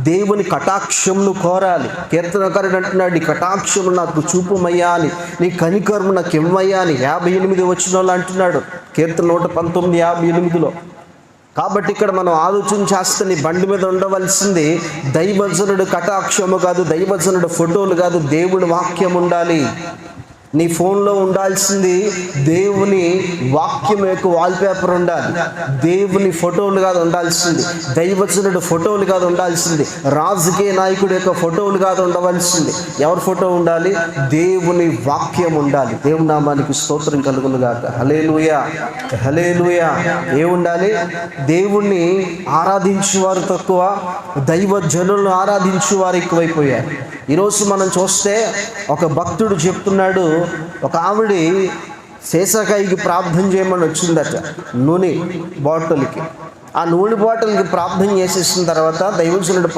దేవుని కటాక్షమును కోరాలి. కీర్తనకారుడు అంటున్నాడు, నీ కటాక్షము నాకు చూపుమయ్యా అని, నీ కనికరము నాకు ఇవ్వయ్యా అని 58 వచనంలో అంటున్నాడు, కీర్తన 119:58. కాబట్టి ఇక్కడ మనం ఆలోచన చేస్తే నీ బండి మీద ఉండవలసింది దైవజనుడు కటాక్షము కాదు, దైవజనుడు ఫోటోలు కాదు, దేవుని వాక్యం ఉండాలి. నీ ఫోన్లో ఉండాల్సింది దేవుని వాక్యం యొక్క వాల్పేపర్ ఉండాలి. దేవుని ఫోటోలు కాదు ఉండాల్సింది, దైవజనుడు ఫోటోలు కాదు ఉండాల్సింది, రాజకీయ నాయకుడి యొక్క ఫోటోలు కాదు ఉండవలసింది. ఎవరి ఫోటో ఉండాలి? దేవుని వాక్యం ఉండాలి. దేవుని నామానికి స్తోత్రం కలుగును గాక. హల్లెలూయా, హల్లెలూయా. ఏముండాలి? దేవుణ్ణి ఆరాధించేవారు తక్కువ, దైవజనులను ఆరాధించేవారు ఎక్కువైపోయారు. ఈరోజు మనం చూస్తే ఒక భక్తుడు చెప్తున్నాడు, ఒక ఆవిడ శేషకాయికి ప్రార్థన చేయమని వచ్చిందట నూనె బాటిల్కి. ఆ నూనె బాటిల్కి ప్రార్థన చేసేసిన తర్వాత దైవజనుడు